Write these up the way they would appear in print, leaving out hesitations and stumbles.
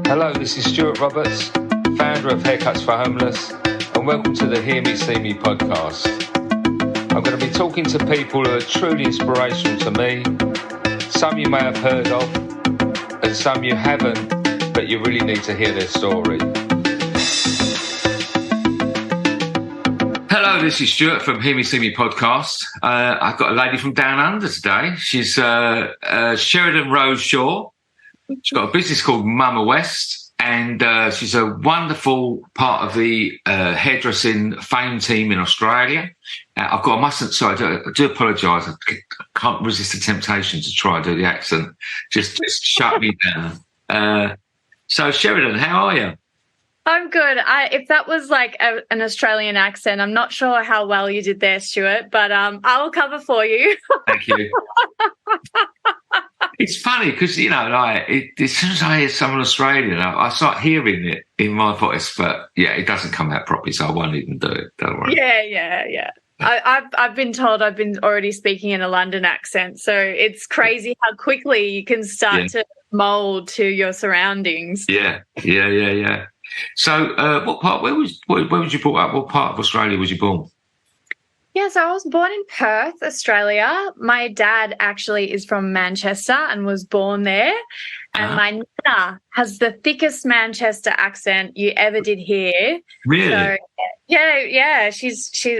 Hello, this is Stuart Roberts, founder of Haircuts for Homeless, and welcome to the Hear Me, See Me podcast. I'm going to be talking to people who are truly inspirational to me. Some you may have heard of, and some you haven't, but you really need to hear their story. Hello, this is Stuart from Hear Me, See Me podcast. I've got a lady from Down Under today. She's Sheridan Rose Shaw. She's got a business called MAMAWEST, and she's a wonderful part of the hairdressing fame team in Australia. I do apologise. I can't resist the temptation to try and do the accent. Just shut me down. So, Sheridan, how are you? I'm good. If that was like an Australian accent, I'm not sure how well you did there, Stuart, but I will cover for you. Thank you. It's funny because, you know, as soon as I hear someone Australian, I start hearing it in my voice, but yeah, it doesn't come out properly, so I won't even do it. Don't worry. Yeah. I've been told I've been already speaking in a London accent, so it's crazy how quickly you can start to mould to your surroundings. Yeah. So, where was you brought up? What part of Australia was you born? Yeah, so I was born in Perth, Australia. My dad actually is from Manchester and was born there. And my nana has the thickest Manchester accent you ever did hear. Really? So, yeah.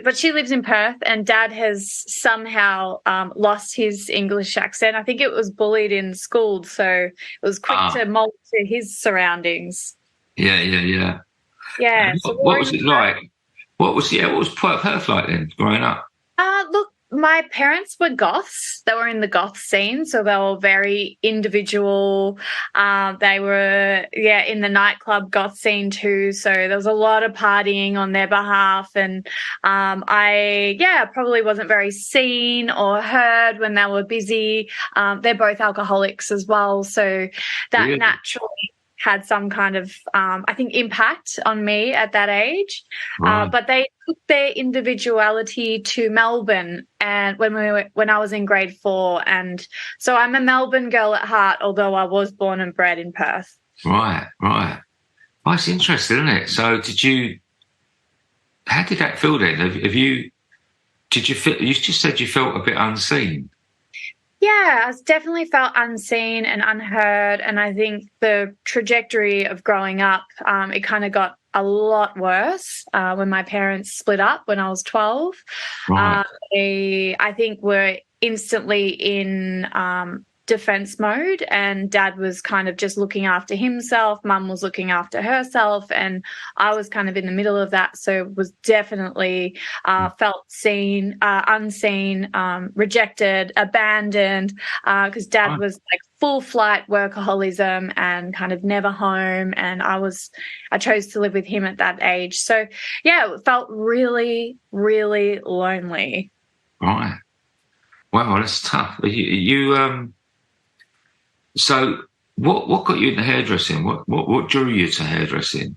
But she lives in Perth, and Dad has somehow lost his English accent. I think it was bullied in school, so it was quick to mould to his surroundings. Yeah. Yeah. So what was it like? What was Perth like then, growing up? Look, my parents were goths. They were in the goth scene, so they were very individual. They were, in the nightclub goth scene too, so there was a lot of partying on their behalf, and I probably wasn't very seen or heard when they were busy. They're both alcoholics as well, so that naturally had some kind of, I think, impact on me at that age. Right. But they took their individuality to Melbourne, and when I was in grade 4, and so I'm a Melbourne girl at heart, although I was born and bred in Perth. Right. Well, it's interesting, isn't it? So, how did that feel then? You just said you felt a bit unseen. Yeah, I definitely felt unseen and unheard, and I think the trajectory of growing up, it kind of got a lot worse when my parents split up when I was 12. Right. I think we're instantly in defense mode, and Dad was kind of just looking after himself, Mum was looking after herself, and I was kind of in the middle of that, so was definitely felt seen, unseen, rejected, abandoned, because Dad was like full flight workaholism and kind of never home, and I chose to live with him at that age. So yeah, it felt really, really lonely. Right. Wow, that's tough. So what got you into hairdressing? What drew you to hairdressing?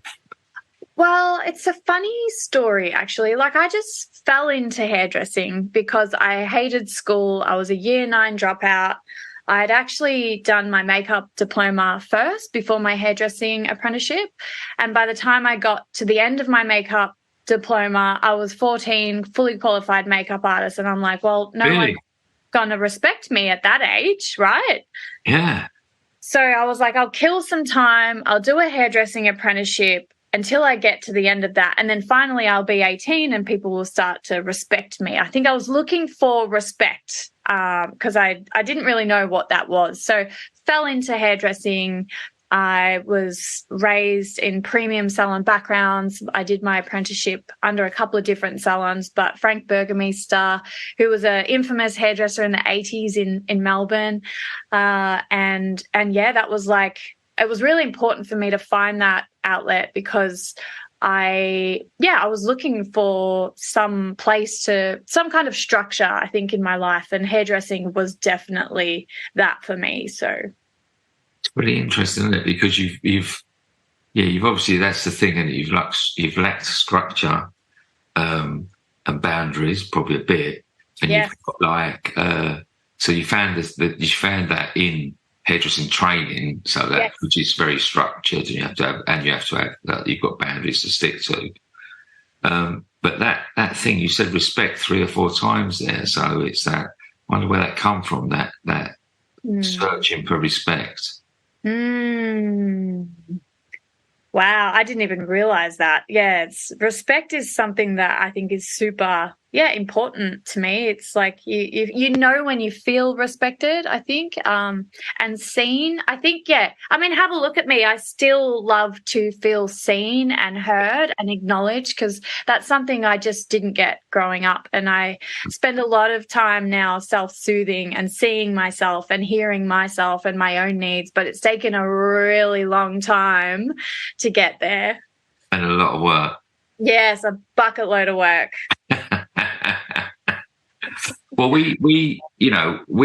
Well, it's a funny story, actually. Like, I just fell into hairdressing because I hated school. I was a year 9 dropout. I had actually done my makeup diploma first before my hairdressing apprenticeship. And by the time I got to the end of my makeup diploma, I was 14, fully qualified makeup artist. And I'm like, well, no one's going to respect me at that age, right? Yeah. So I was like, I'll kill some time. I'll do a hairdressing apprenticeship until I get to the end of that. And then finally I'll be 18 and people will start to respect me. I think I was looking for respect because I didn't really know what that was. So fell into hairdressing. I was raised in premium salon backgrounds. I did my apprenticeship under a couple of different salons, but Frank Burgermeister, who was an infamous hairdresser in the 80s in Melbourne. And that was like, it was really important for me to find that outlet because I was looking for some kind of structure, I think, in my life, and hairdressing was definitely that for me. So it's really interesting, isn't it? Because you've obviously, that's the thing, and you've lacked structure and boundaries probably a bit, and you've got so you found that in hairdressing training, so that which is very structured, and you have to have that you've got boundaries to stick to. But that thing you said, respect 3 or 4 times there, so it's that. I wonder where that come from. That searching for respect. Wow, I didn't even realize that. Yeah, respect is something that I think is super, important to me. It's like you know when you feel respected, I think, and seen. I think, I mean, have a look at me. I still love to feel seen and heard and acknowledged, because that's something I just didn't get growing up. And I spend a lot of time now self-soothing and seeing myself and hearing myself and my own needs, but it's taken a really long time to get there. And a lot of work. Yes, a bucket load of work. Well, we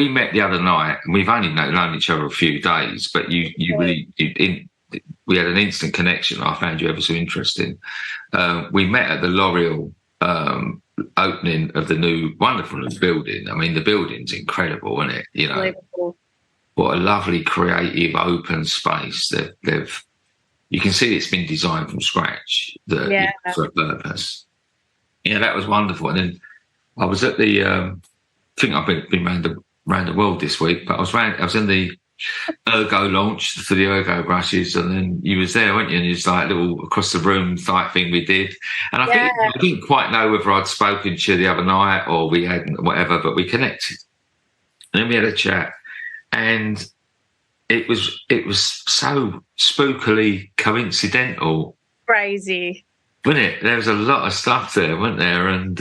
met the other night, and we've only known each other a few days, but we had an instant connection. I found you ever so interesting. We met at the L'Oreal opening of the wonderful new building. I mean, the building's incredible, isn't it? You know, Unbelievable. What a lovely, creative, open space that you can see it's been designed from scratch for a purpose. Yeah, that was wonderful. And then I was at the, I think I've been around the world this week, but I was in the Ergo launch for the Ergo brushes, and then you was there, weren't you? And you was like a little across the room type thing we did. And I didn't quite know whether I'd spoken to you the other night or we hadn't, whatever, but we connected. And then we had a chat, and it was so spookily coincidental. Crazy. Wasn't it? There was a lot of stuff there, wasn't there? And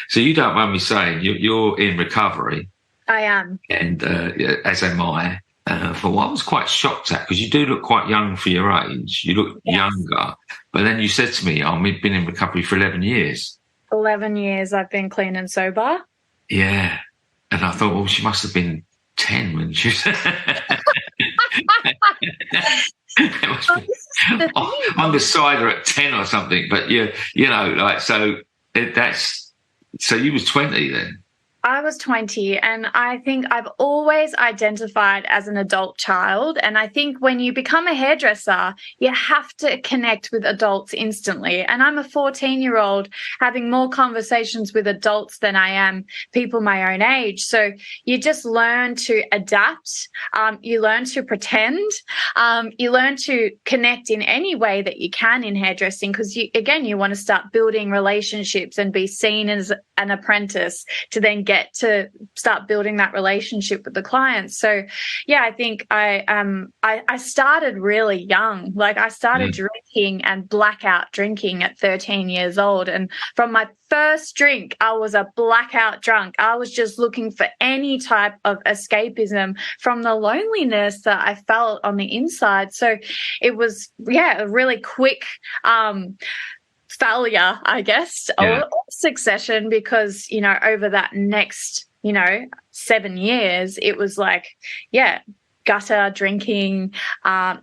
so you don't mind me saying you're in recovery. I am. And as am I. For what I was quite shocked at, because you do look quite young for your age. You look younger. But then you said to me, I've been in recovery for 11 years. 11 years I've been clean and sober. Yeah. And I thought, well, she must have been 10 when she was on the side or at 10 or something. But so you was 20 then. I was 20, and I think I've always identified as an adult child. And I think when you become a hairdresser, you have to connect with adults instantly. And I'm a 14-year-old having more conversations with adults than I am people my own age. So you just learn to adapt. You learn to pretend. You learn to connect in any way that you can in hairdressing, because you want to start building relationships and be seen as an apprentice to then get to start building that relationship with the clients. So I think I started really young. Like I started drinking and blackout drinking at 13 years old, and from my first drink I was a blackout drunk. I was just looking for any type of escapism from the loneliness that I felt on the inside. So it was a really quick failure, I guess, or succession, because, over that next, 7 years, it was like, gutter drinking,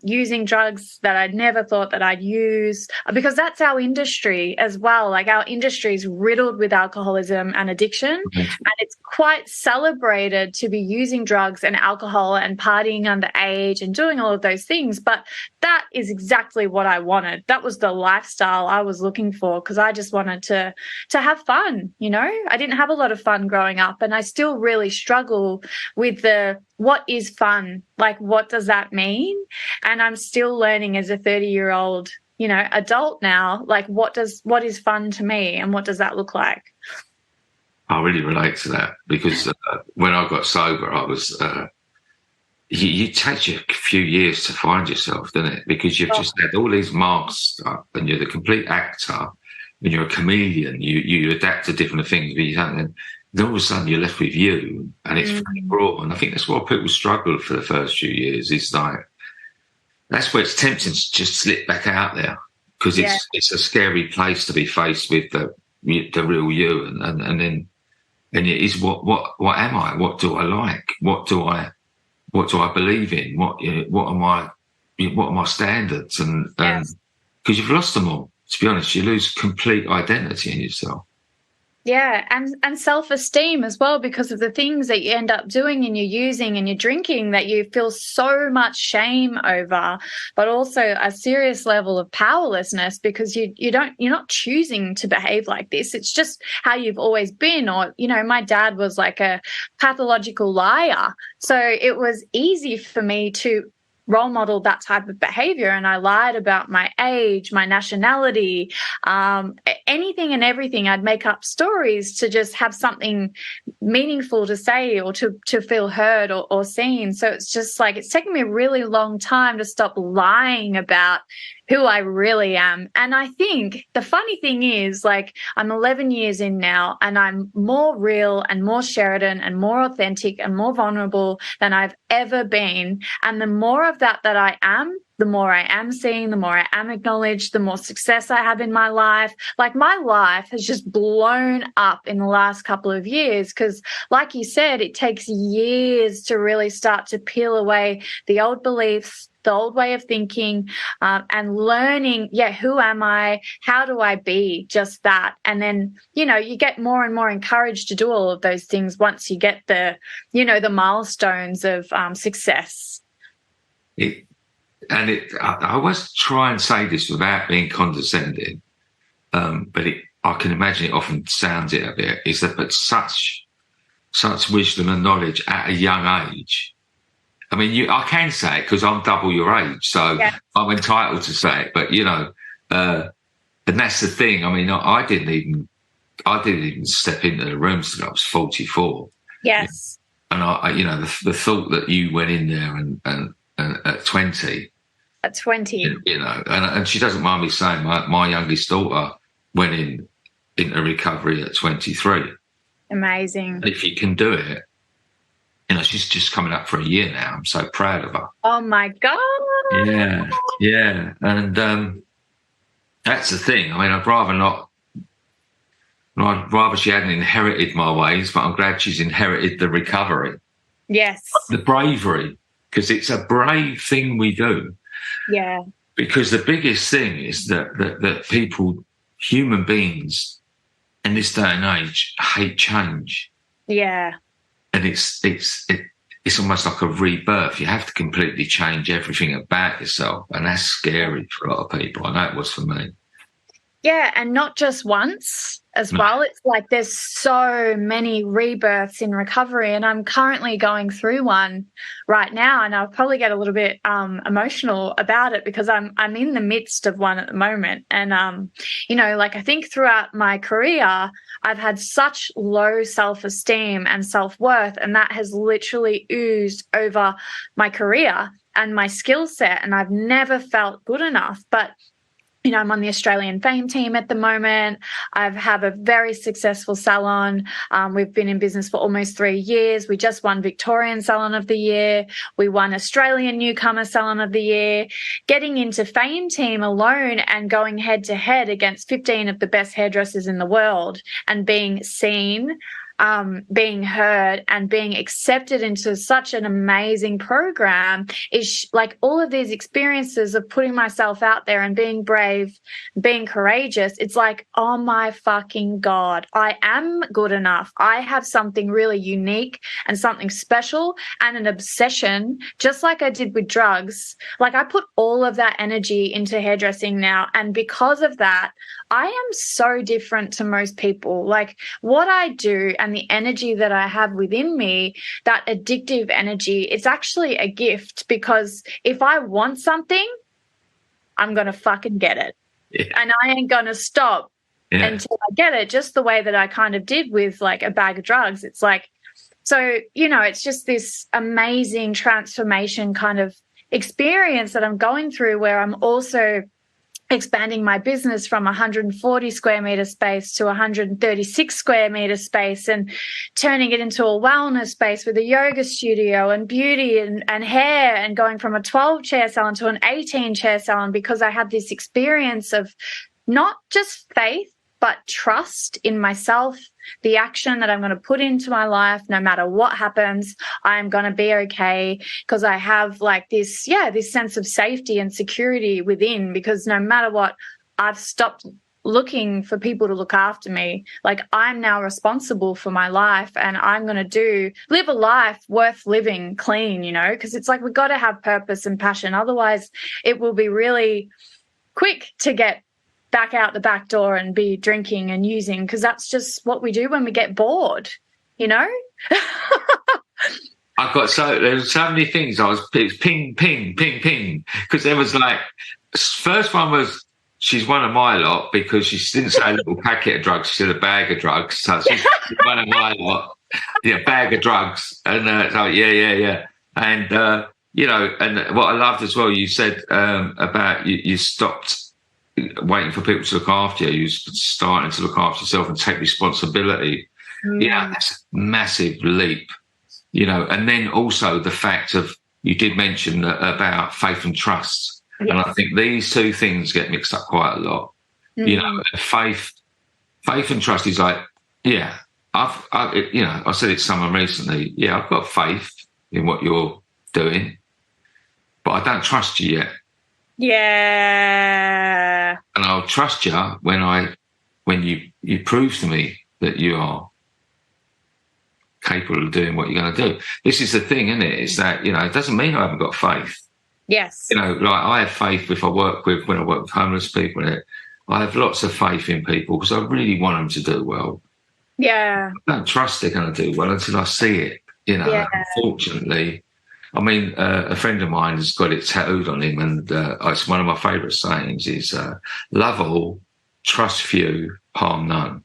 using drugs that I'd never thought that I'd use, because that's our industry as well. Like our industry is riddled with alcoholism and addiction, and it's quite celebrated to be using drugs and alcohol and partying underage and doing all of those things. But that is exactly what I wanted. That was the lifestyle I was looking for, because I just wanted to have fun. I didn't have a lot of fun growing up, and I still really struggle with what is fun? Like, what does that mean? And I'm still learning as a 30-year-old, adult now, like what is fun to me, and what does that look like? I really relate to that, because when I got sober, I was, it takes you a few years to find yourself, doesn't it? Because you've just had all these masks up, and you're the complete actor, and you're a chameleon, you adapt to different things, but you don't. Then all of a sudden you're left with you, and it's very raw. And I think that's why people struggle for the first few years. It's like, that's where it's tempting to just slip back out there, because it's a scary place to be faced with the real you. And then it is what am I? What do I like? What do I believe in? What are my standards? And because you've lost them all, to be honest, you lose complete identity in yourself. Yeah, and self-esteem as well, because of the things that you end up doing and you're using and you're drinking that you feel so much shame over, but also a serious level of powerlessness because you're not choosing to behave like this. It's just how you've always been. Or, my dad was like a pathological liar. So it was easy for me to role model that type of behavior, and I lied about my age, my nationality, anything and everything. I'd make up stories to just have something meaningful to say or to feel heard or seen. So it's just like it's taken me a really long time to stop lying about who I really am. And I think the funny thing is, like, I'm 11 years in now and I'm more real and more Sheridan and more authentic and more vulnerable than I've ever been. And the more of that I am, the more I am seen, the more I am acknowledged, the more success I have in my life. Like, my life has just blown up in the last couple of years because, like you said, it takes years to really start to peel away the old beliefs, the old way of thinking, and learning, who am I? How do I be just that? And then, you get more and more encouraged to do all of those things once you get the milestones of success. I always try and say this without being condescending, but I can imagine it often sounds it a bit, is that but such wisdom and knowledge at a young age. I mean, I can say it because I'm double your age, so I'm entitled to say it. But and that's the thing. I mean, I didn't even step into the rooms until I was 44. Yes. And the thought that you went in there and at 20. At 20. And she doesn't mind me saying my youngest daughter went into recovery at 23. Amazing. If you can do it. She's just coming up for a year now. I'm so proud of her. Oh, my God. Yeah. And that's the thing. I mean, I'd rather she hadn't inherited my ways, but I'm glad she's inherited the recovery. Yes. The bravery, because it's a brave thing we do. Yeah. Because the biggest thing is that people, human beings in this day and age, hate change. Yeah. And it's almost like a rebirth. You have to completely change everything about yourself, and that's scary for a lot of people. I know it was for me. Yeah, and not just once as well. It's like there's so many rebirths in recovery, and I'm currently going through one right now, and I'll probably get a little bit emotional about it because I'm in the midst of one at the moment. And, I think throughout my career, I've had such low self-esteem and self-worth, and that has literally oozed over my career and my skill set, and I've never felt good enough. But I'm on the Australian Fame team at the moment. I have a very successful salon. We've been in business for almost 3 years. We just won Victorian Salon of the Year. We won Australian Newcomer Salon of the Year. Getting into Fame team alone and going head to head against 15 of the best hairdressers in the world and being seen, being heard and being accepted into such an amazing program is like all of these experiences of putting myself out there and being brave, being courageous. It's like, oh my fucking God, I am good enough. I have something really unique and something special and an obsession, just like I did with drugs. Like, I put all of that energy into hairdressing now. And because of that, I am so different to most people. Like, what I do and the energy that I have within me, that addictive energy, it's actually a gift, because if I want something, I'm going to fucking get it. Yeah. And I ain't going to stop until I get it, just the way that I kind of did with like a bag of drugs. It's like, so, it's just this amazing transformation kind of experience that I'm going through, where I'm also expanding my business from 140 square meter space to 136 square meter space, and turning it into a wellness space with a yoga studio and beauty and hair, and going from a 12 chair salon to an 18 chair salon, because I had this experience of not just faith, but trust in myself, the action that I'm going to put into my life. No matter what happens, I'm going to be okay, because I have like this sense of safety and security within, because no matter what, I've stopped looking for people to look after me. Like, I'm now responsible for my life, and I'm going to live a life worth living clean, you know, because it's like we've got to have purpose and passion. Otherwise, it will be really quick to get back out the back door and be drinking and using, because that's just what we do when we get bored, you know? There was so many things. It was ping, ping, ping, ping. Because there was like, first one was, she's one of my lot, because she didn't say a little packet of drugs, she said a bag of drugs. So she's one of my lot. Yeah, bag of drugs. And so, yeah. And, you know, and what I loved as well, you said about you stopped waiting for people to look after you. You're starting to look after yourself and take responsibility. Yeah, that's a massive leap. You know, and then also the fact of, you did mention about faith and trust. Yes. And I think these two things get mixed up quite a lot. Mm-hmm. You know, faith and trust is like, yeah, I said it to someone recently. Yeah, I've got faith in what you're doing, but I don't trust you yet. Yeah. And I'll trust you when you prove to me that you are capable of doing what you're going to do. This is the thing, isn't it? It's that, you know, it doesn't mean I haven't got faith. Yes. You know, like I have faith when I work with homeless people. I have lots of faith in people because I really want them to do well. Yeah. I don't trust they're going to do well until I see it. You know, Unfortunately, I mean, a friend of mine has got it tattooed on him, and it's one of my favourite sayings is, love all, trust few, harm none.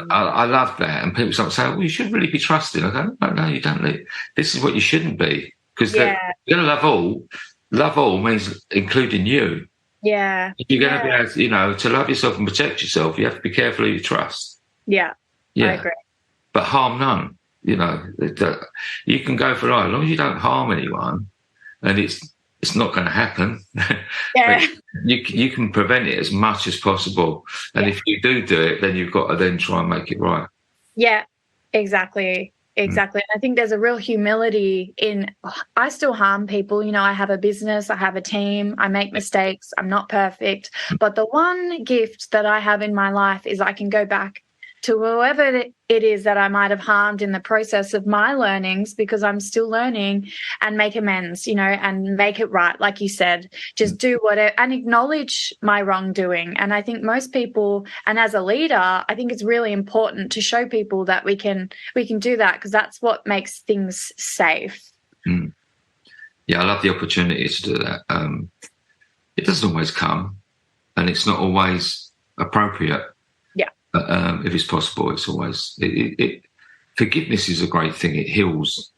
I love that. And people start saying, well, you should really be trusting. I go, no, you don't. This is what you shouldn't be. Because you're going to love all. Love all means including you. Yeah. If you're going to be able to, you know, to love yourself and protect yourself, you have to be careful who you trust. Yeah. I agree. But harm none. You know, you can go for life as long as you don't harm anyone, and it's not going to happen. Yeah. you can prevent it as much as possible. And if you do it, then you've got to then try and make it right. Yeah, exactly. Exactly. And I think there's a real humility in, I still harm people. You know, I have a business, I have a team, I make mistakes, I'm not perfect. But the one gift that I have in my life is I can go back to whoever it is that I might have harmed in the process of my learnings, because I'm still learning, and make amends, you know, and make it right. Like you said, just do whatever and acknowledge my wrongdoing. And I think most people, and as a leader, I think it's really important to show people that we can do that, because that's what makes things safe. Yeah, I love the opportunity to do that. It doesn't always come, and it's not always appropriate. If it's possible, it's always forgiveness is a great thing. It heals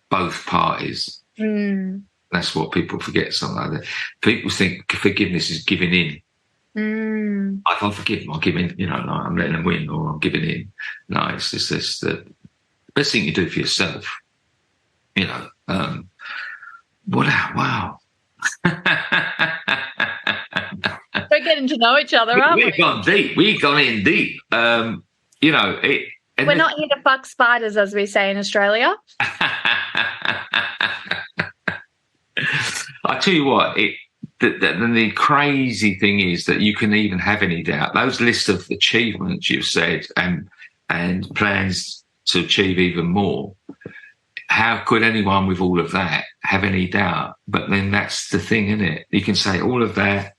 both parties. That's what people forget sometimes. People think forgiveness is giving in. If I forgive them, I'll give in. You know, like I'm letting them win, or I'm giving in. No, it's just the best thing you do for yourself. You know. Wow. We're getting to know each other, aren't we? We've gone deep. We've gone in deep. You know, we're not here to fuck spiders, as we say in Australia. I tell you what, the crazy thing is that you can even have any doubt. Those lists of achievements you've said and plans to achieve even more. How could anyone with all of that have any doubt? But then that's the thing, isn't it? You can say all of that,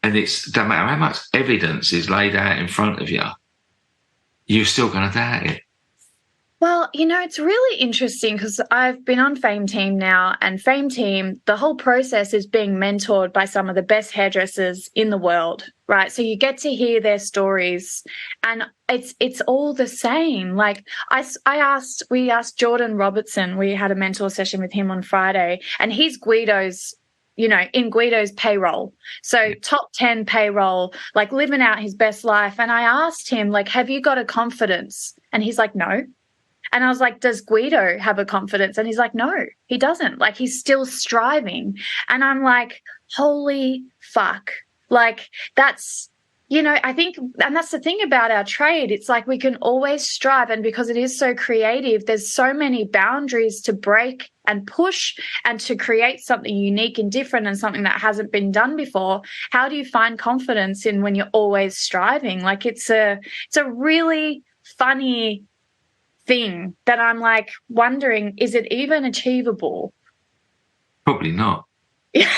and it doesn't matter how much evidence is laid out in front of you, you're still going to doubt it. Well, you know, it's really interesting because I've been on Fame Team now, and Fame Team, the whole process is being mentored by some of the best hairdressers in the world, right? So you get to hear their stories, and it's all the same. Like we asked Jordan Robertson, we had a mentor session with him on Friday, and he's Guido's, you know, in Guido's payroll. So top 10 payroll, like living out his best life. And I asked him, like, have you got a confidence? And he's like, no. And I was like, does Guido have a confidence? And he's like, no, he doesn't. Like, he's still striving. And I'm like, holy fuck. Like, that's you know, I think, and that's the thing about our trade, it's like we can always strive. And because it is so creative, there's so many boundaries to break and push and to create something unique and different and something that hasn't been done before. How do you find confidence in when you're always striving? Like it's a really funny thing that I'm like wondering, is it even achievable? Probably not. Yeah.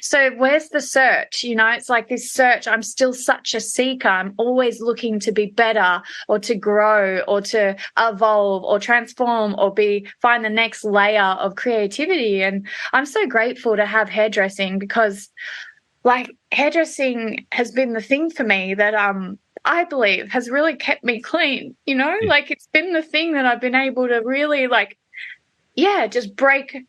So where's the search? You know, it's like this search. I'm still such a seeker. I'm always looking to be better or to grow or to evolve or transform or find the next layer of creativity. And I'm so grateful to have hairdressing because like hairdressing has been the thing for me that I believe has really kept me clean, you know, like it's been the thing that I've been able to really like, yeah, just break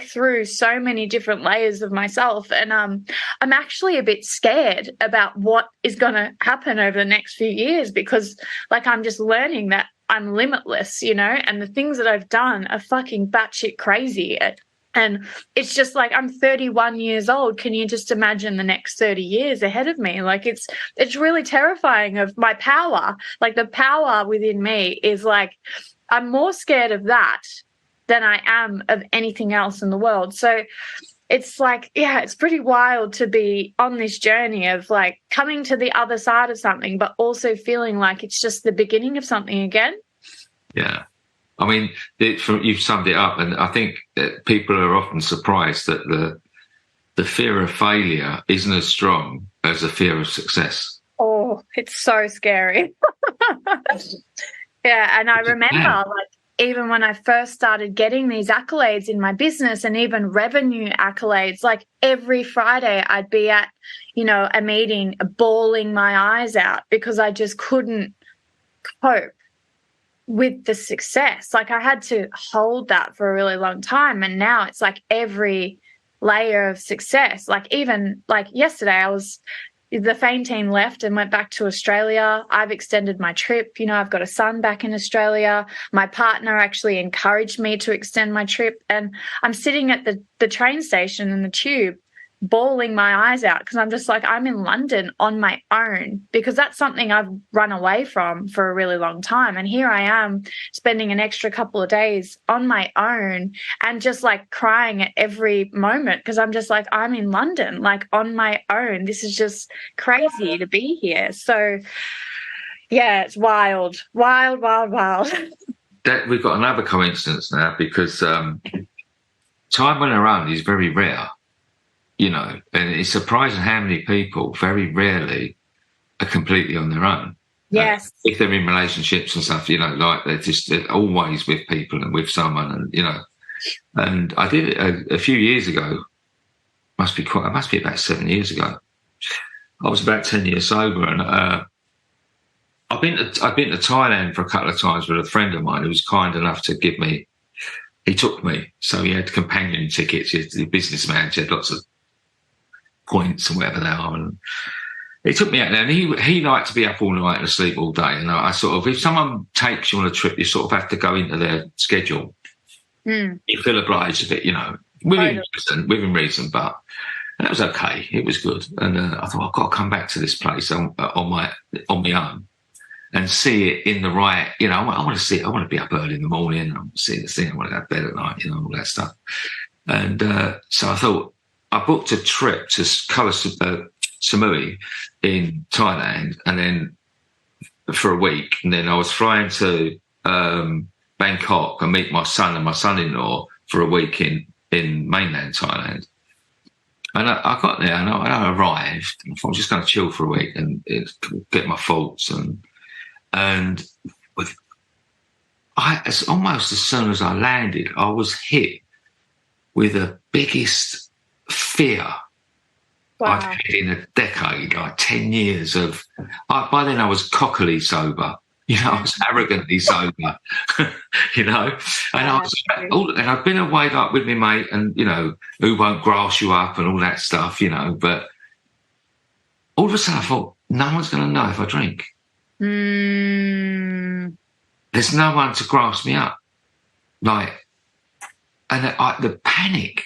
through so many different layers of myself. And I'm actually a bit scared about what is going to happen over the next few years because like I'm just learning that I'm limitless, you know, and the things that I've done are fucking batshit crazy. And it's just like I'm 31 years old. Can you just imagine the next 30 years ahead of me? Like it's really terrifying of my power. Like the power within me is like I'm more scared of that than I am of anything else in the world. So it's like, yeah, it's pretty wild to be on this journey of like coming to the other side of something, but also feeling like it's just the beginning of something again. Yeah. I mean, you've summed it up, and I think that people are often surprised that the fear of failure isn't as strong as the fear of success. Oh, it's so scary. Yeah, and I remember like even when I first started getting these accolades in my business and even revenue accolades, like every Friday I'd be at, you know, a meeting bawling my eyes out because I just couldn't cope with the success. Like I had to hold that for a really long time. And now it's like every layer of success. Like even like yesterday the Fame team left and went back to Australia. I've extended my trip. You know, I've got a son back in Australia. My partner actually encouraged me to extend my trip. And I'm sitting at the train station in the tube bawling my eyes out because I'm just like, I'm in London on my own because that's something I've run away from for a really long time. And here I am spending an extra couple of days on my own and just like crying at every moment because I'm just like, I'm in London, like on my own. This is just crazy to be here. So yeah, it's wild. We've got another coincidence now because time on our own is very rare. You know, and it's surprising how many people very rarely are completely on their own. Yes. If they're in relationships and stuff, you know, like they're always with people and with someone, and you know. And I did it a few years ago. It must be about 7 years ago. I was about 10 years sober, and I've been to Thailand for a couple of times with a friend of mine who was kind enough to give me. He took me, so he had companion tickets. He was the businessman. He had lots of points and whatever they are, and he took me out there, and he liked to be up all night and asleep all day. And I sort of, if someone takes you on a trip, you sort of have to go into their schedule. You feel obliged a bit, you know, within reason, but that was okay. It was good, and I thought I've got to come back to this place on my own and see it in the right. You know, I want to see it. I want to be up early in the morning. I want to see this thing. I want to go to bed at night. You know, all that stuff. And so I thought. I booked a trip to Koh Samui in Thailand, and then for a week, and then I was flying to Bangkok and meet my son and my son-in-law for a week in mainland Thailand. And I got there and I arrived, and I thought I'm just going to chill for a week and get my thoughts and almost as soon as I landed, I was hit with the biggest fear I'd had in a decade, like 10 years of. By then I was cockily sober, you know, I was arrogantly sober, you know, and I've been away like with my mate, and you know, who won't grass you up and all that stuff, you know. But all of a sudden I thought, no one's going to know if I drink. There's no one to grass me up, like, and the panic.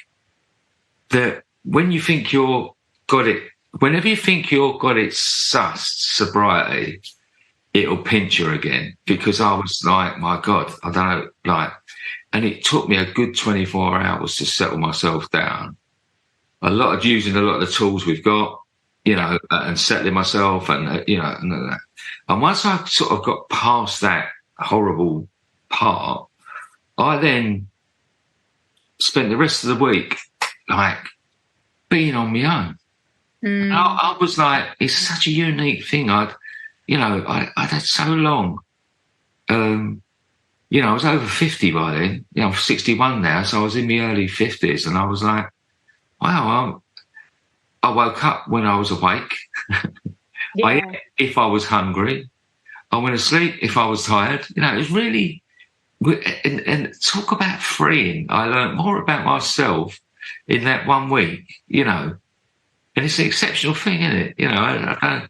That when you think you're got it whenever you think you've got it sussed, sobriety, it'll pinch you again, because I was like, my God, I don't know, like, and it took me a good 24 hours to settle myself down. Using a lot of the tools we've got, you know, and settling myself, and, you know, and once I sort of got past that horrible part, I then spent the rest of the week, like, being on my own. I was like, it's such a unique thing. I'd had so long. You know, I was over 50 by then. You know, I'm 61 now, so I was in my early 50s, and I was like, wow, I woke up when I was awake. Yeah. I ate if I was hungry. I went to sleep if I was tired. You know, it was really, and talk about freeing. I learned more about myself in that 1 week, you know, and it's an exceptional thing, isn't it? You know, I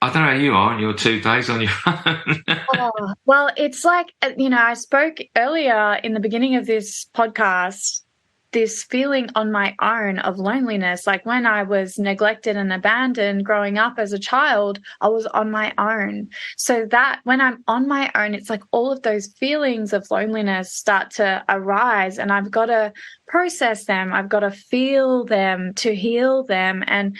don't know how you are in your 2 days on your own. Well, it's like, you know, I spoke earlier in the beginning of this podcast, this feeling on my own of loneliness. Like when I was neglected and abandoned growing up as a child, I was on my own. So that when I'm on my own, it's like all of those feelings of loneliness start to arise, and I've got to process them. I've got to feel them to heal them. And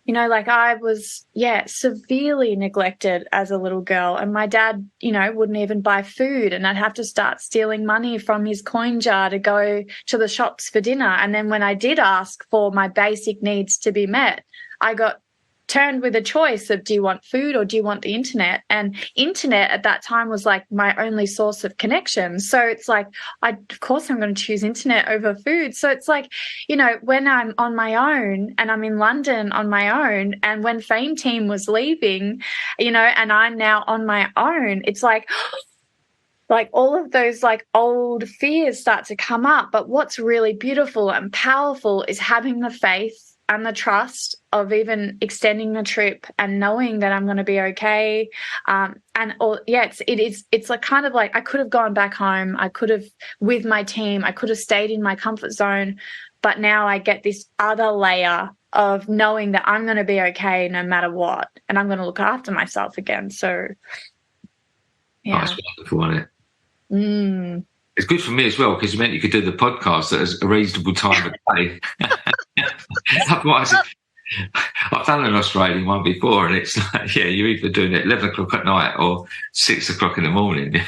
you know, like I was, severely neglected as a little girl, and my dad, you know, wouldn't even buy food, and I'd have to start stealing money from his coin jar to go to the shops for dinner. And then when I did ask for my basic needs to be met, I got turned with a choice of, do you want food or do you want the internet? And internet at that time was like my only source of connection. So it's like, of course I'm going to choose internet over food. So it's like, you know, when I'm on my own and I'm in London on my own, and when Fame Team was leaving, you know, and I'm now on my own, it's like all of those like old fears start to come up. But what's really beautiful and powerful is having the faith and the trust of even extending the trip and knowing that I'm going to be okay. It's like kind of like I could have gone back home. I could have, with my team, I could have stayed in my comfort zone. But now I get this other layer of knowing that I'm going to be okay no matter what. And I'm going to look after myself again. So, yeah. That's wonderful, isn't it? It's good for me as well, because it meant you could do the podcast at a reasonable time of day. Otherwise, I've done an Australian one before, and it's like, you're either doing it 11 o'clock at night or 6 o'clock in the morning.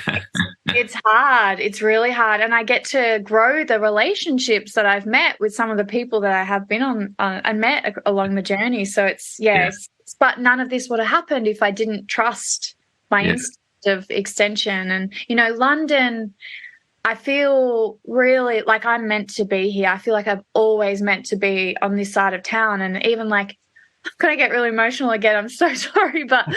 It's hard. It's really hard. And I get to grow the relationships that I've met with some of the people that I have been on and met along the journey. So it's, but none of this would have happened if I didn't trust my instinct of extension. And, you know, London, I feel really like I'm meant to be here. I feel like I've always meant to be on this side of town. And even like, I'm going to get really emotional again. I'm so sorry. But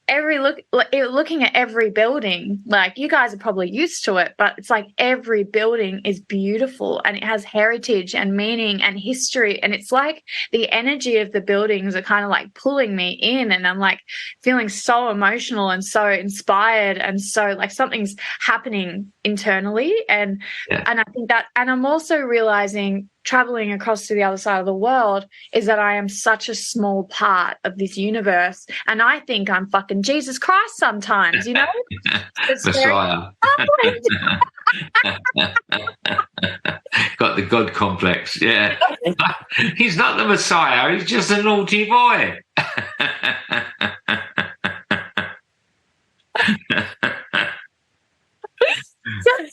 looking at every building, like you guys are probably used to it, but it's like every building is beautiful and it has heritage and meaning and history. And it's like the energy of the buildings are kind of like pulling me in, and I'm like feeling so emotional and so inspired, and so like something's happening internally. And I think that, and I'm also realizing traveling across to the other side of the world is that I am such a small part of this universe, and I think I'm fucking Jesus Christ sometimes, you know? Messiah. Got the God complex, yeah. He's not the Messiah, he's just a naughty boy.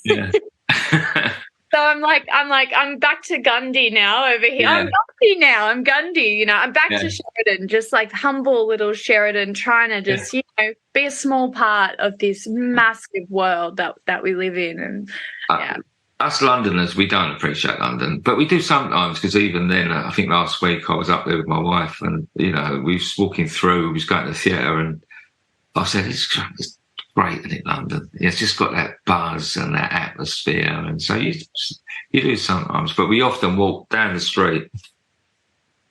Yeah. So I'm back to Gundy now over here. Yeah. I'm Gundy, you know. I'm back to Sheridan, just like humble little Sheridan, trying to just, you know, be a small part of this massive world that we live in. And us Londoners, we don't appreciate London, but we do sometimes, because even then, I think last week I was up there with my wife, and, you know, we was walking through, we was going to the theatre, and I said, it's great, isn't it, London? It's just got that buzz and that atmosphere. And so you do sometimes, but we often walk down the street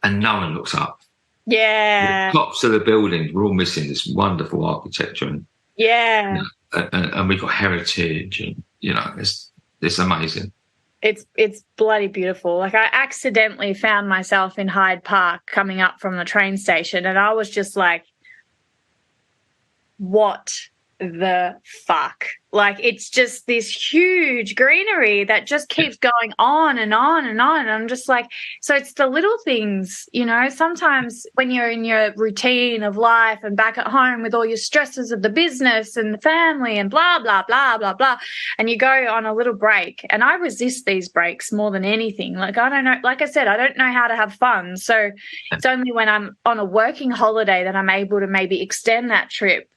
and no one looks up. Yeah. The tops of the buildings, we're all missing this wonderful architecture. And, yeah. You know, and we've got heritage, and, you know, it's amazing. It's bloody beautiful. Like, I accidentally found myself in Hyde Park coming up from the train station, and I was just like, what the fuck? Like, it's just this huge greenery that just keeps going on and on and on. And I'm just like, so it's the little things, you know. Sometimes when you're in your routine of life and back at home with all your stresses of the business and the family and blah, blah, blah, blah, blah, and you go on a little break, and I resist these breaks more than anything. Like, I don't know, like I said, I don't know how to have fun. So it's only when I'm on a working holiday that I'm able to maybe extend that trip.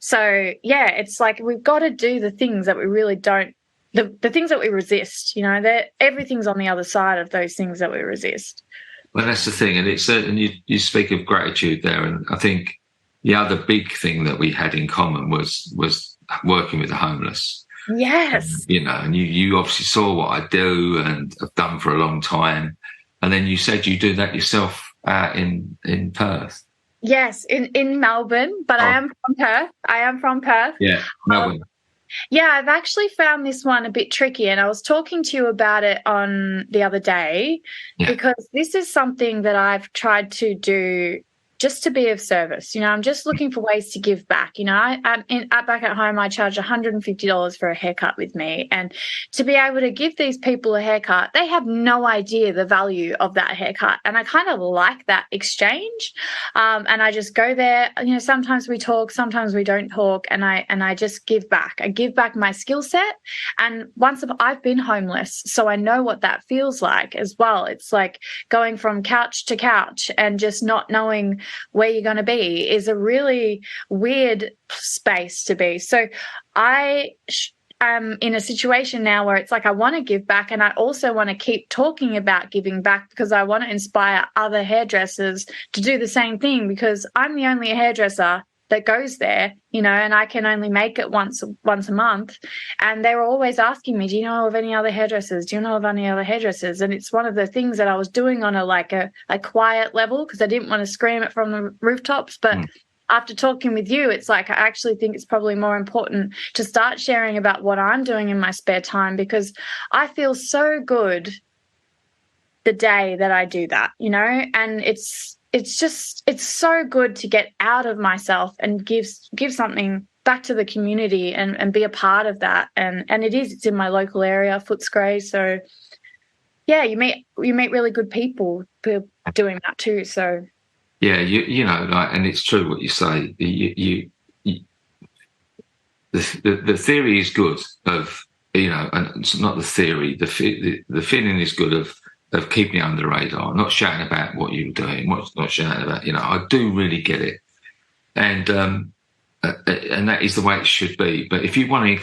So, yeah, it's like we've got to do the things that we really don't, the things that we resist, you know, that everything's on the other side of those things that we resist. Well, that's the thing. And it's certainly, you speak of gratitude there. And I think the other big thing that we had in common was working with the homeless. Yes. You know, and you obviously saw what I do and have done for a long time. And then you said you do that yourself out in Perth. Yes, in Melbourne, but I am from Perth. I am from Perth. Yeah, Melbourne. Yeah, I've actually found this one a bit tricky, and I was talking to you about it on the other day because this is something that I've tried to do just to be of service. You know, I'm just looking for ways to give back. You know, back at home, I charge $150 for a haircut with me. And to be able to give these people a haircut, they have no idea the value of that haircut. And I kind of like that exchange. And I just go there. You know, sometimes we talk, sometimes we don't talk. And I just give back. I give back my skill set. And I've been homeless, so I know what that feels like as well. It's like going from couch to couch and just not knowing where you're going to be is a really weird space to be. So I am in a situation now where it's like I want to give back, and I also want to keep talking about giving back because I want to inspire other hairdressers to do the same thing, because I'm the only hairdresser that goes there, you know, and I can only make it once a month. And they were always asking me, do you know of any other hairdressers? Do you know of any other hairdressers? And it's one of the things that I was doing on a quiet level because I didn't want to scream it from the rooftops. But after talking with you, it's like I actually think it's probably more important to start sharing about what I'm doing in my spare time, because I feel so good the day that I do that, you know, and it's so good to get out of myself and give something back to the community and be a part of that. And it's in my local area, Footscray. So yeah, you meet really good people doing that too. So yeah, you know, like, and it's true what you say. The theory is good of, you know, and it's not the theory. The feeling is good of keeping it under the radar, not shouting about what you're doing, not shouting about, you know, I do really get it. And that is the way it should be. But if you want to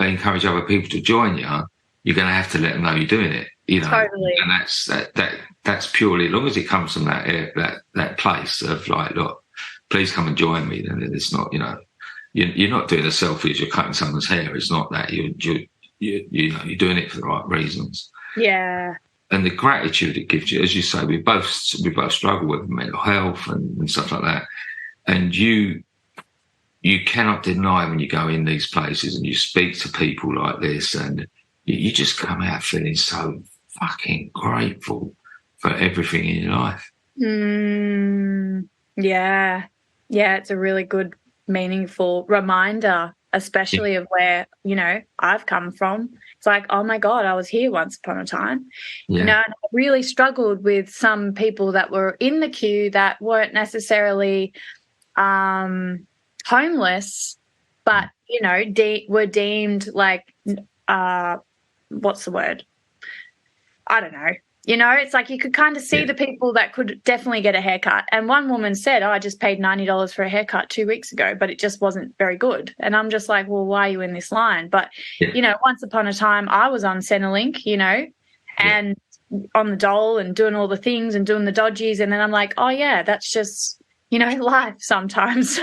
encourage other people to join you, you're going to have to let them know you're doing it, you know. Totally. And that's purely, as long as it comes from that place of like, look, please come and join me, then it's not, you know, you're not doing a selfie, you're cutting someone's hair. It's not that. You know, you're doing it for the right reasons. Yeah. And the gratitude it gives you, as you say, we both struggle with mental health and stuff like that. And you cannot deny when you go in these places and you speak to people like this, and you just come out feeling so fucking grateful for everything in your life. Yeah. Yeah, it's a really good, meaningful reminder, especially of where, you know, I've come from. It's like, oh my God, I was here once upon a time. Yeah. You know, and I really struggled with some people that were in the queue that weren't necessarily homeless, but, you know, were deemed like, what's the word? I don't know. You know, it's like you could kind of see the people that could definitely get a haircut. And one woman said, I just paid $90 for a haircut 2 weeks ago, but it just wasn't very good. And I'm just like, well, why are you in this line? But, you know, once upon a time I was on Centrelink, you know, and on the dole and doing all the things and doing the dodgies. And then I'm like, oh, yeah, that's just, you know, life sometimes.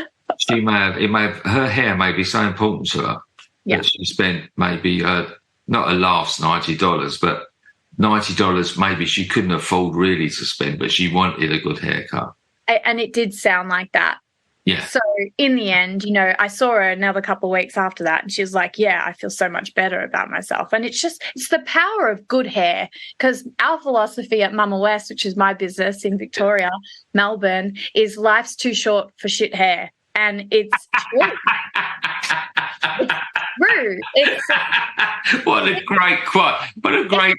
Her hair may be so important to her that she spent maybe not a last $90, but $90 maybe she couldn't afford really to spend, but she wanted a good haircut. And it did sound like that. Yeah. So in the end, you know, I saw her another couple of weeks after that, and she's like, yeah, I feel so much better about myself. And it's the power of good hair, because our philosophy at MAMAWEST, which is my business in Victoria, Melbourne, is life's too short for shit hair. And it's true. It's true. What a great quote. What a great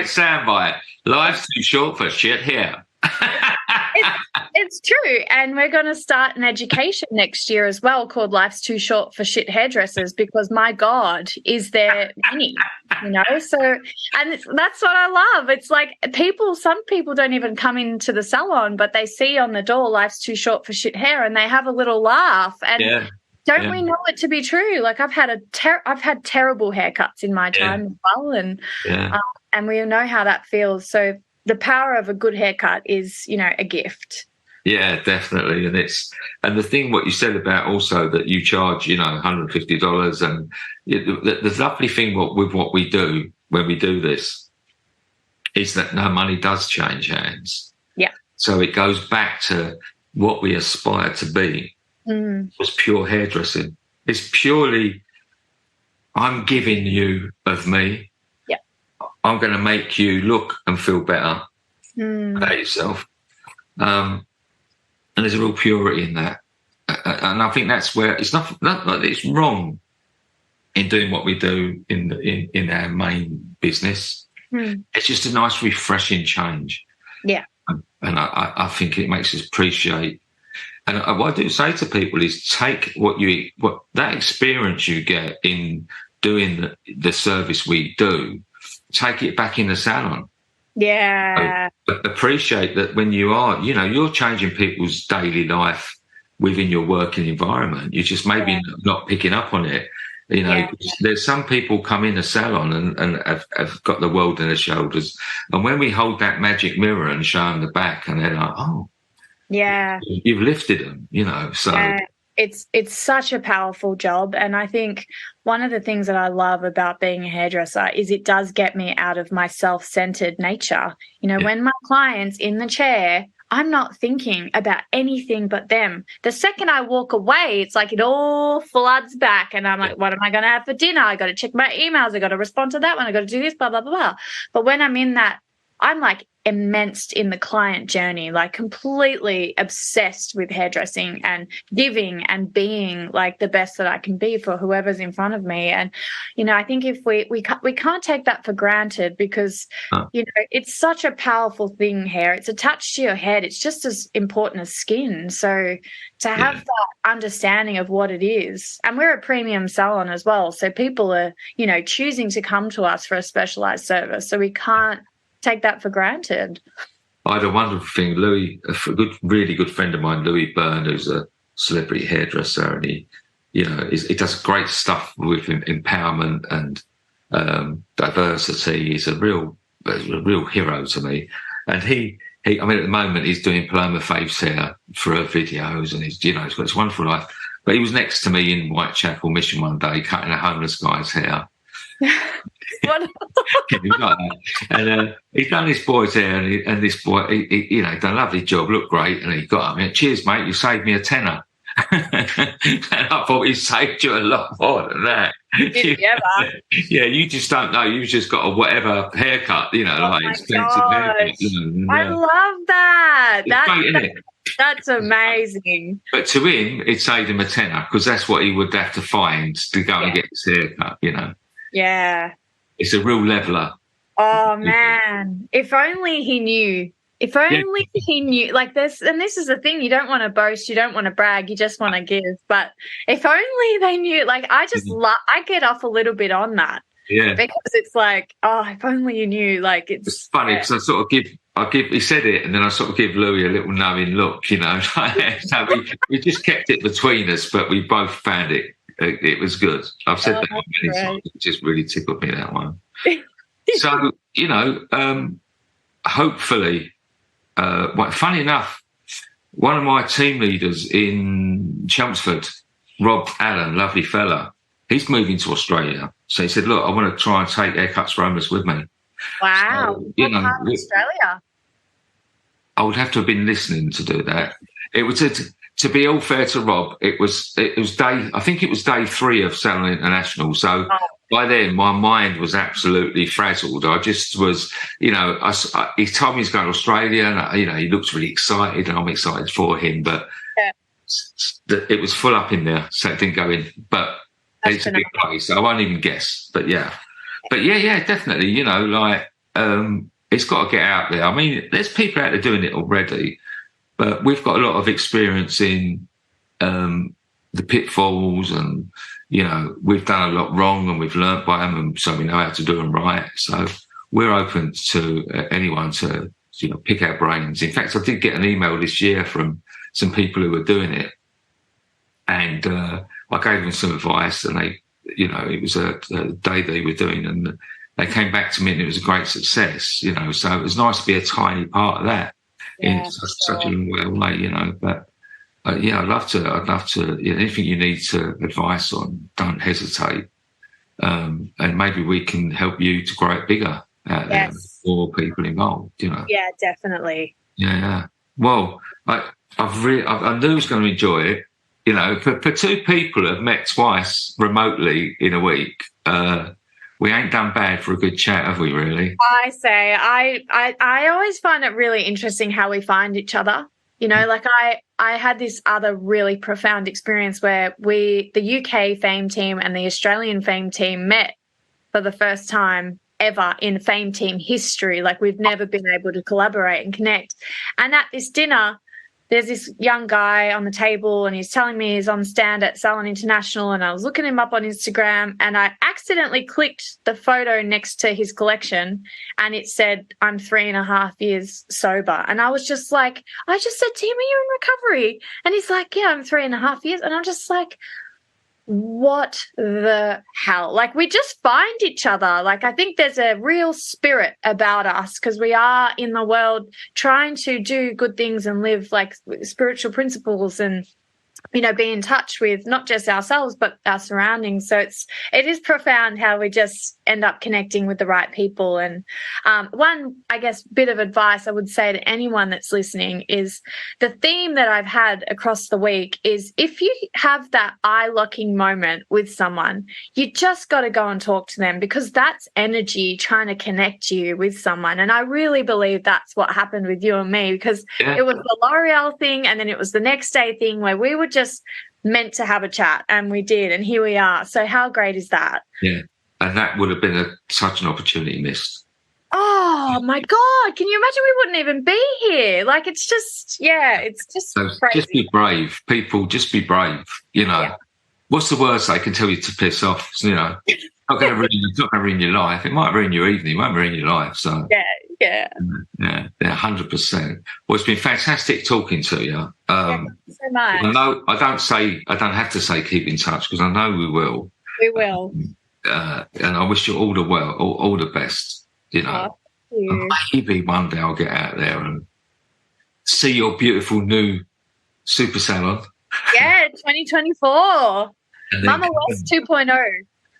soundbite. Life's too short for shit hair. It's true. And we're going to start an education next year as well called Life's Too Short for Shit Hairdressers, because my God, is there many, you know? So, and that's what I love. It's like some people don't even come into the salon, but they see on the door, Life's Too Short for Shit Hair, and they have a little laugh. And don't we know it to be true? Like I've had terrible haircuts in my time as well. And we know how that feels. So the power of a good haircut is, you know, a gift. Yeah, definitely. And the thing, what you said about also that you charge, you know, $150, and the lovely thing with what we do when we do this is that no money does change hands. Yeah. So it goes back to what we aspire to be. Was pure hairdressing. It's purely, I'm giving you of me. Yeah. I'm going to make you look and feel better about yourself. And there's a real purity in that. And I think that's where it's not like it's wrong in doing what we do in our main business. It's just a nice, refreshing change. Yeah. And I think it makes us appreciate. And what I do say to people is take what that experience you get in doing the service we do, take it back in the salon. Yeah. But appreciate that when you are, you know, you're changing people's daily life within your working environment. You're just maybe not picking up on it. You know, there's some people come in the salon and have got the world on their shoulders. And when we hold that magic mirror and show them the back, and they're like, oh, yeah, you've lifted them, you know. So it's such a powerful job. And I think one of the things that I love about being a hairdresser is it does get me out of my self-centered nature. You know, when my client's in the chair, I'm not thinking about anything but them. The second I walk away, it's like it all floods back, and I'm like, what am I going to have for dinner? I got to check my emails. I got to respond to that one. I got to do this, blah, blah, blah, blah. But when I'm in that, I'm like immersed in the client journey, like completely obsessed with hairdressing and giving and being like the best that I can be for whoever's in front of me. And, you know, I think if we can't take that for granted, because, you know, it's such a powerful thing, hair. It's attached to your head. It's just as important as skin. So to have that understanding of what it is, and we're a premium salon as well. So people are, you know, choosing to come to us for a specialized service. So we can't take that for granted. I had a wonderful thing. Louis, really good friend of mine, Louis Byrne, who's a celebrity hairdresser, and he does great stuff with empowerment and diversity. He's a real hero to me. And he at the moment he's doing Paloma Faith's hair for her videos, and he's got this wonderful life. But he was next to me in Whitechapel Mission one day, cutting a homeless guy's hair. And he's done this boy's hair, and this boy, he done a lovely job, looked great, and he got up and cheers, mate, you saved me a tenner. And I thought he saved you a lot more than that. Yeah, you just don't know. You've just got a whatever haircut, like expensive haircut. I love that. Great, isn't it? That's amazing. But to him, it saved him a tenner, because that's what he would have to find to go and get his haircut, Yeah. It's a real leveler. Oh, man. If only he knew. If only he knew. Like this, and this is the thing, you don't want to boast, you don't want to brag, you just want to give. But if only they knew, like I just I get off a little bit on that. Yeah. Because it's like, oh, if only you knew. Like it's funny because I sort of give, he said it, and then I sort of give Louis a little knowing look, So we just kept it between us, but we both found it. It was good. I've said that many times. It just really tickled me, that one. So, hopefully, funny enough, one of my team leaders in Chelmsford, Rob Allen, lovely fella, he's moving to Australia. So he said, look, I want to try and take Haircuts Roamers with me. Wow. So, what part of Australia? I would have to have been listening to do that. It was to be all fair to Rob, it was I think it was day 3 of Salon International. So by then my mind was absolutely frazzled. I just was, you know, he told me he's going to Australia, and, you know, he looks really excited, and I'm excited for him, but it was full up in there, so it didn't go in. But it's a big place. I won't even guess. But yeah, definitely. You know, like it's got to get out there. I mean, there's people out there doing it already, but we've got a lot of experience in the pitfalls, and you know, we've done a lot wrong, and we've learnt by them, and so we know how to do them right. So we're open to anyone to, you know, pick our brains. In fact, I did get an email this year from some people who were doing it, and I gave them some advice, and they, you know, it was a day they were doing, and they came back to me, and it was a great success, you know. So it was nice to be a tiny part of that in such a long way, you know. But yeah, I'd love to. You know, anything you need advice on, don't hesitate, and maybe we can help you to grow it bigger. More people involved, you know. Yeah, definitely. Yeah. Well, I knew I was going to enjoy it. You know, for 2 people who have met twice remotely in a week, we ain't done bad for a good chat, have we? Really? I always find it really interesting how we find each other. You know, like I had this other really profound experience where the UK Fame team and the Australian Fame team met for the first time ever in Fame team history. Like, we've never been able to collaborate and connect. And at this dinner, there's this young guy on the table, and he's telling me he's on stand at Salon International, and I was looking him up on Instagram, and I accidentally clicked the photo next to his collection, and it said, I'm 3.5 years sober. And I was just like, I just said to him, are you in recovery? And he's like, yeah, I'm 3.5 years. And I'm just like, what the hell? Like, we just find each other. Like, I think there's a real spirit about us, because we are in the world trying to do good things and live like spiritual principles, and, you know, be in touch with not just ourselves but our surroundings. So it is profound how we just end up connecting with the right people. And one, I guess, bit of advice I would say to anyone that's listening is the theme that I've had across the week is, if you have that eye-locking moment with someone, you just got to go and talk to them, because that's energy trying to connect you with someone. And I really believe that's what happened with you and me, because it was the L'Oreal thing, and then it was the next day thing where we were just meant to have a chat, and we did, and here we are. So how great is that? Yeah. And that would have been such an opportunity missed. Oh, my God. Can you imagine? We wouldn't even be here. Like, it's just, it's just crazy. Just be brave. People, just be brave. You know, what's the worst they can tell you to piss off? You know, it's not going to ruin your life. It might ruin your evening. It won't ruin your life. So Yeah, 100%. Well, it's been fantastic talking to you. Thank you so much. I don't have to say keep in touch, because I know we will. We will. And I wish you all the best. You know, and maybe one day I'll get out there and see your beautiful new super salon. Yeah, 2024. MAMAWEST 2.0.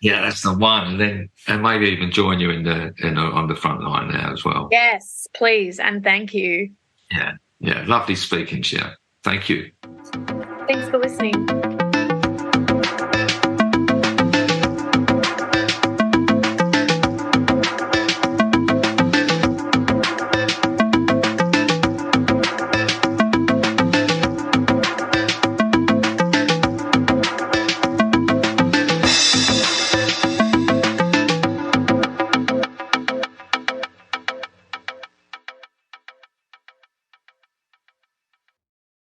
Yeah, that's the one. And maybe even join you on the front line there as well. Yes, please, and thank you. Yeah, lovely speaking to you. Thank you. Thanks for listening.